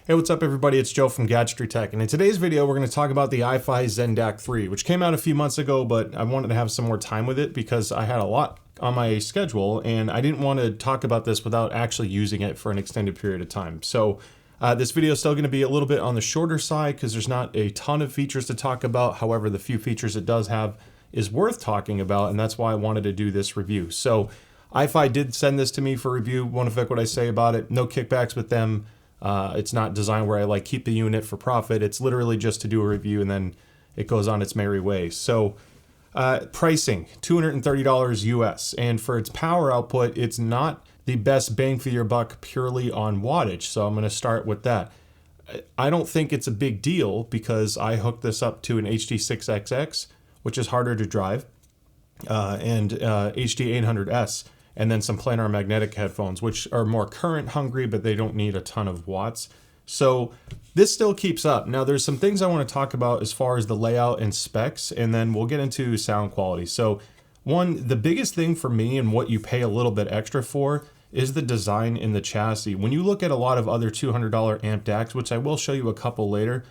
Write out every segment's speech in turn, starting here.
Hey, what's up everybody? It's Joe from Gadgetry Tech, and in today's video we're going to talk about the iFi Zen DAC 3, which came out a few months ago, but I wanted to have some more time with it because I had a lot on my schedule and I didn't want to talk about this without actually using it for an extended period of time. So this video is still going to be a little bit on the shorter side because there's not a ton of features to talk about. However, the few features it does have is worth talking about, and that's why I wanted to do this review. So iFi did send this to me for review. Won't affect what I say about it. No kickbacks with them. It's not designed where I keep the unit for profit. It's literally just to do a review and then it goes on its merry way. So pricing, $230 US. And for its power output, it's not the best bang for your buck purely on wattage. So I'm going to start with that. I don't think it's a big deal because I hooked this up to an HD6XX, which is harder to drive, and HD800S. And then some planar magnetic headphones, which are more current hungry, but they don't need a ton of watts. So this still keeps up. Now there's some things I want to talk about as far as the layout and specs, and then we'll get into sound quality. So one, the biggest thing for me and what you pay a little bit extra for is the design in the chassis. When you look at a lot of other $200 amp DACs, which I will show you a couple later,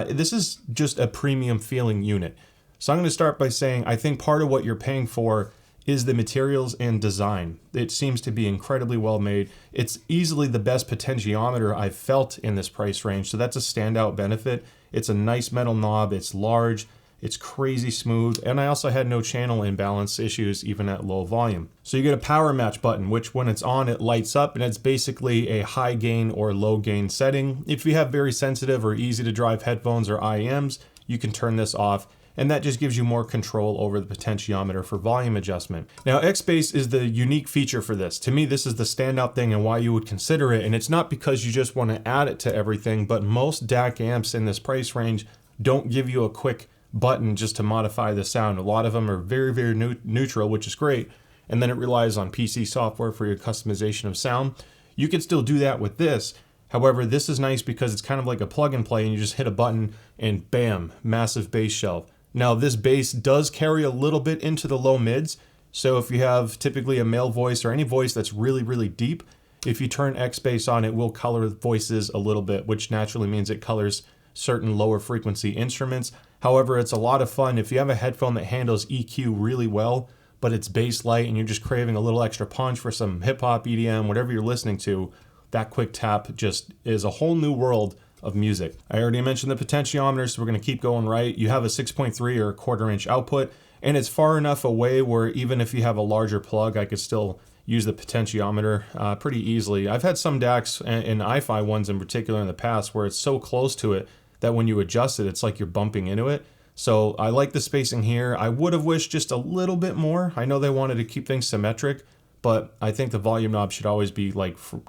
this is just a premium feeling unit. So I'm going to start by saying I think part of what you're paying for is the materials and design. It seems to be incredibly well made. It's easily the best potentiometer I've felt in this price range, so that's a standout benefit. It's a nice metal knob, it's large, it's crazy smooth, and I also had no channel imbalance issues even at low volume. So you get a power match button, which when it's on, it lights up, and it's basically a high gain or low gain setting. If you have very sensitive or easy to drive headphones or IEMs, you can turn this off, and that just gives you more control over the potentiometer for volume adjustment. Now, X-Bass is the unique feature for this. To me, this is the standout thing and why you would consider it, and it's not because you just want to add it to everything, but most DAC amps in this price range don't give you a quick button just to modify the sound. A lot of them are very, very neutral, which is great, and then it relies on PC software for your customization of sound. You can still do that with this. However, this is nice because it's kind of like a plug and play, and you just hit a button and bam, massive bass shelf. Now this bass does carry a little bit into the low mids, so if you have typically a male voice or any voice that's really, really deep, if you turn X-Bass on, it will color voices a little bit, which naturally means it colors certain lower frequency instruments. However, it's a lot of fun if you have a headphone that handles EQ really well, but it's bass light and you're just craving a little extra punch for some hip hop, EDM, whatever you're listening to, that quick tap just is a whole new world of music. I already mentioned the potentiometer, so we're going to keep going right. You have a 6.3 or a 1/4 inch output, and it's far enough away where even if you have a larger plug, I could still use the potentiometer pretty easily. I've had some DACs and iFi ones in particular in the past where it's so close to it that when you adjust it, it's like you're bumping into it. So I like the spacing here. I would have wished just a little bit more. I know they wanted to keep things symmetric, but I think the volume knob should always be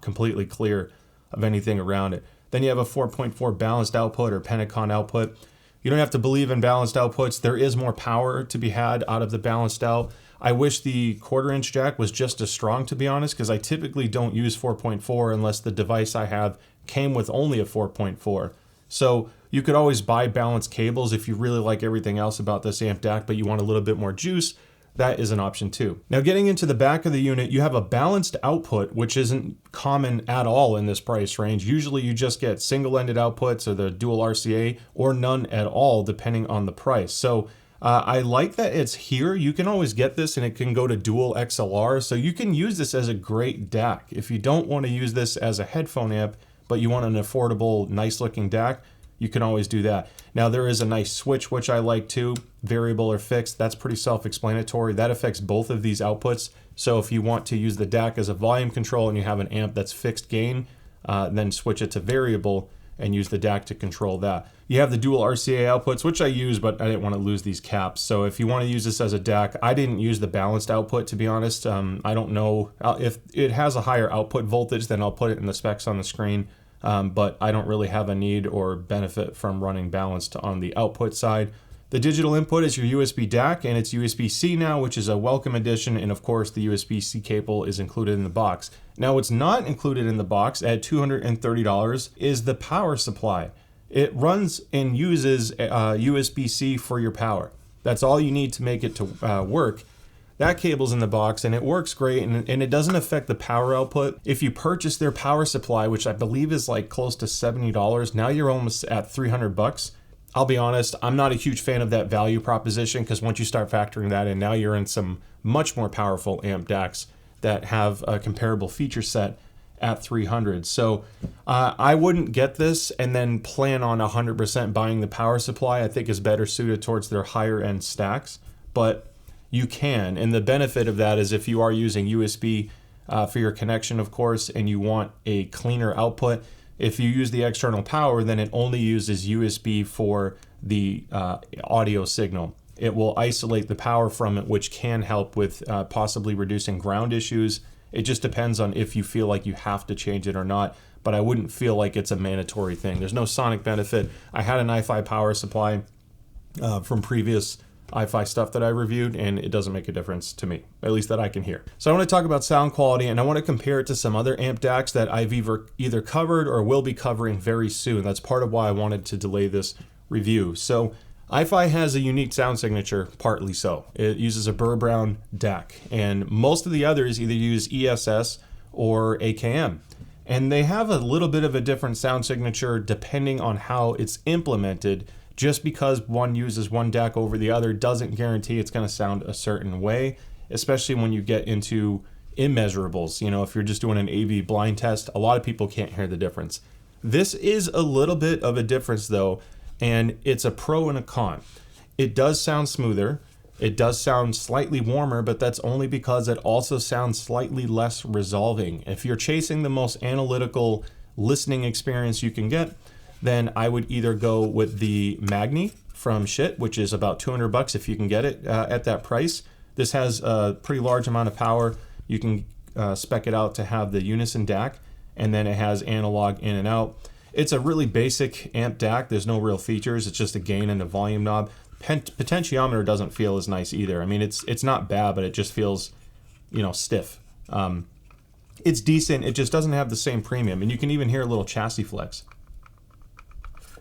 completely clear of anything around it. Then you have a 4.4 balanced output or Penacon output. You don't have to believe in balanced outputs. There is more power to be had out of the balanced out. I wish the 1/4 inch jack was just as strong, to be honest, because I typically don't use 4.4 unless the device I have came with only a 4.4. So you could always buy balanced cables if you really like everything else about this amp DAC, but you want a little bit more juice. That is an option too. Now getting into the back of the unit, you have a balanced output, which isn't common at all in this price range. Usually you just get single-ended outputs or the dual RCA or none at all depending on the price. So I like that it's here. You can always get this and it can go to dual XLR. So you can use this as a great DAC. If you don't want to use this as a headphone amp, but you want an affordable, nice looking DAC, you can always do that. Now there is a nice switch, which I like too, variable or fixed. That's pretty self-explanatory. That affects both of these outputs. So if you want to use the DAC as a volume control and you have an amp that's fixed gain, then switch it to variable and use the DAC to control that. You have the dual RCA outputs, which I use, but I didn't want to lose these caps. So if you want to use this as a DAC, I didn't use the balanced output, to be honest. I don't know if it has a higher output voltage, then I'll put it in the specs on the screen. But I don't really have a need or benefit from running balanced on the output side. The digital input is your USB DAC, and it's USB-C now, which is a welcome addition, and of course the USB-C cable is included in the box. Now what's not included in the box at $230 is the power supply. It runs and uses USB-C for your power. That's all you need to make it to work. that cable's in the box and it works great, and it doesn't affect the power output. If you purchase their power supply, which I believe is like close to $70, now you're almost at 300 bucks. I'll be honest, I'm not a huge fan of that value proposition, because once you start factoring that in, now you're in some much more powerful amp DACs that have a comparable feature set at 300. So I wouldn't get this and then plan on 100% buying the power supply. I think is better suited towards their higher end stacks, but you can. And the benefit of that is if you are using USB for your connection, of course, and you want a cleaner output, if you use the external power, then it only uses USB for the audio signal. It will isolate the power from it, which can help with possibly reducing ground issues. It just depends on if you feel like you have to change it or not, but I wouldn't feel like it's a mandatory thing. There's no sonic benefit. I had an iFi power supply from previous iFi stuff that I reviewed, and it doesn't make a difference to me, at least that I can hear. So I want to talk about sound quality, and I want to compare it to some other amp DACs that I've either covered or will be covering very soon. That's part of why I wanted to delay this review. So iFi has a unique sound signature, partly so. It uses a Burr Brown DAC, and most of the others either use ESS or AKM. And they have a little bit of a different sound signature depending on how it's implemented. Just because one uses one DAC over the other doesn't guarantee it's going to sound a certain way, especially when you get into immeasurables. You know, if you're just doing an AV blind test, a lot of people can't hear the difference. This is a little bit of a difference though, and it's a pro and a con. It does sound smoother. It does sound slightly warmer, but that's only because it also sounds slightly less resolving. If you're chasing the most analytical listening experience you can get, then I would either go with the Magni from Shit, which is about 200 bucks if you can get it at that price. This has a pretty large amount of power. You can spec it out to have the Unison DAC, and then it has analog in and out. It's a really basic amp DAC. There's no real features. It's just a gain and a volume knob. Potentiometer doesn't feel as nice either. I mean, it's not bad, but it just feels, you know, stiff. It's decent. It just doesn't have the same premium, and you can even hear a little chassis flex.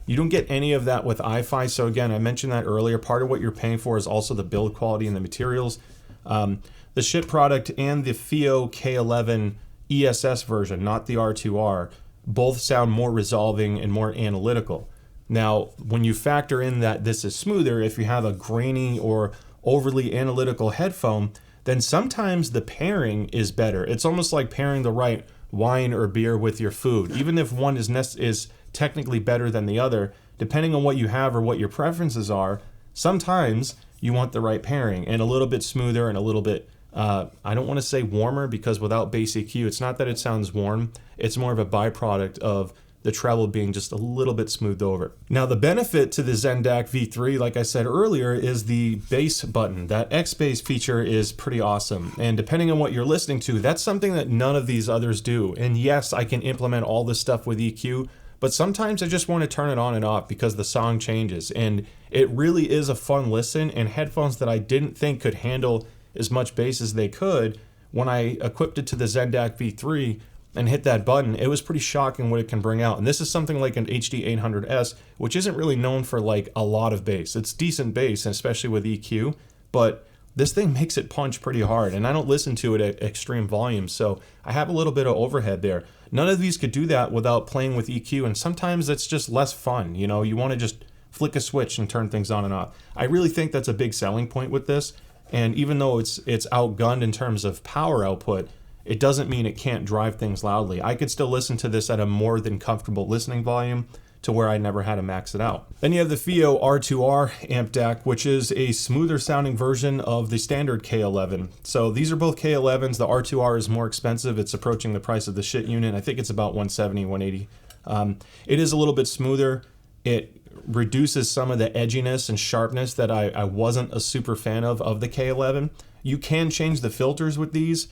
You don't get any of that with iFi. So again, I mentioned that earlier. Part of what you're paying for is also the build quality and the materials. The Shit product and the FIO K11 ESS version, not the R2R, both sound more resolving and more analytical. Now, when you factor in that this is smoother, if you have a grainy or overly analytical headphone, then sometimes the pairing is better. It's almost like pairing the right wine or beer with your food. Even if one is technically better than the other, depending on what you have or what your preferences are, sometimes you want the right pairing and a little bit smoother and a little bit, I don't want to say warmer, because without bass EQ, it's not that it sounds warm, it's more of a byproduct of the treble being just a little bit smoothed over. Now, the benefit to the Zen DAC V3, like I said earlier, is the bass button. That X bass feature is pretty awesome. And depending on what you're listening to, that's something that none of these others do. And yes, I can implement all this stuff with EQ, but sometimes I just want to turn it on and off because the song changes. And it really is a fun listen, and headphones that I didn't think could handle as much bass as they could, when I equipped it to the Zen DAC V3 and hit that button, it was pretty shocking what it can bring out. And this is something like an HD 800S, which isn't really known for like a lot of bass. It's decent bass, especially with EQ, but this thing makes it punch pretty hard, and I don't listen to it at extreme volume, so I have a little bit of overhead there. None of these could do that without playing with EQ, and sometimes it's just less fun. You know, you want to just flick a switch and turn things on and off. I really think that's a big selling point with this, and even though it's outgunned in terms of power output, it doesn't mean it can't drive things loudly. I could still listen to this at a more than comfortable listening volume to where I never had to max it out. Then you have the FIO R2R amp DAC, which is a smoother sounding version of the standard K11. So these are both K11s. The R2R is more expensive. It's approaching the price of the Shit unit. I think it's about 170, 180. It is a little bit smoother. It reduces some of the edginess and sharpness that I wasn't a super fan of the K11. You can change the filters with these.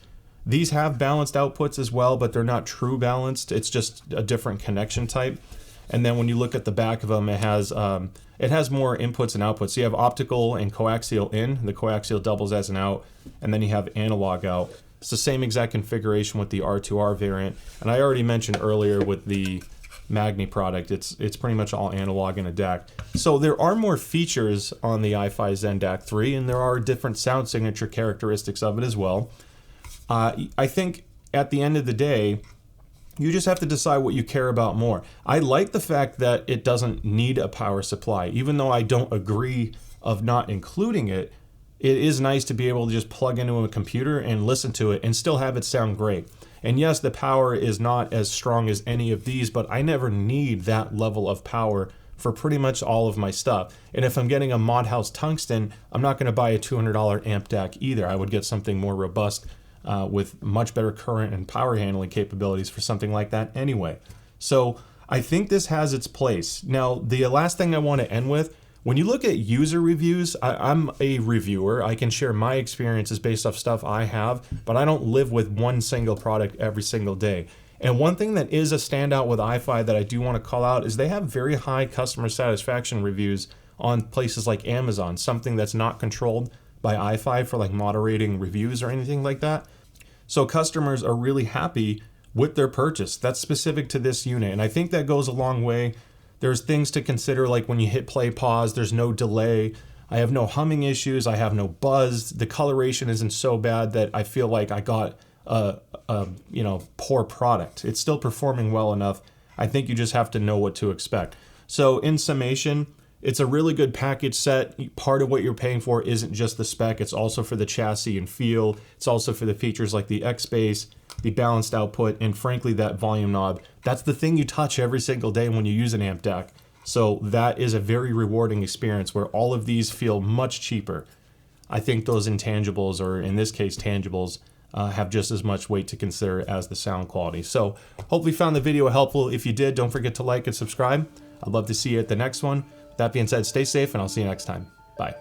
These have balanced outputs as well, but they're not true balanced. It's just a different connection type. And then when you look at the back of them, it has more inputs and outputs. So you have optical and coaxial in. The coaxial doubles as an out, and then you have analog out. It's the same exact configuration with the R2R variant. And I already mentioned earlier with the Magni product. It's pretty much all analog in a DAC. So there are more features on the iFi Zen DAC 3, and there are different sound signature characteristics of it as well. I think at the end of the day, you just have to decide what you care about more. I like the fact that it doesn't need a power supply. Even though I don't agree of not including it, it is nice to be able to just plug into a computer and listen to it and still have it sound great. And yes, the power is not as strong as any of these, but I never need that level of power for pretty much all of my stuff. And if I'm getting a Mod House Tungsten, I'm not going to buy a $200 amp DAC either. I would get something more robust with much better current and power handling capabilities for something like that anyway. So I think this has its place. Now, the last thing I want to end with, when you look at user reviews, I'm a reviewer. I can share my experiences based off stuff I have, but I don't live with one single product every single day. And one thing that is a standout with iFi that I do want to call out is they have very high customer satisfaction reviews on places like Amazon, something that's not controlled by iFi for like moderating reviews or anything like that. So customers are really happy with their purchase. That's specific to this unit. And I think that goes a long way. There's things to consider, like when you hit play pause, there's no delay. I have no humming issues. I have no buzz. The coloration isn't so bad that I feel like I got a poor product. It's still performing well enough. I think you just have to know what to expect. So in summation, it's a really good package set. Part of what you're paying for isn't just the spec, it's also for the chassis and feel. It's also for the features like the X-Bass, the balanced output, and frankly, that volume knob. That's the thing you touch every single day when you use an amp DAC. So that is a very rewarding experience where all of these feel much cheaper. I think those intangibles, or in this case, tangibles, have just as much weight to consider as the sound quality. So hopefully you found the video helpful. If you did, don't forget to like and subscribe. I'd love to see you at the next one. That being said, stay safe and I'll see you next time. Bye.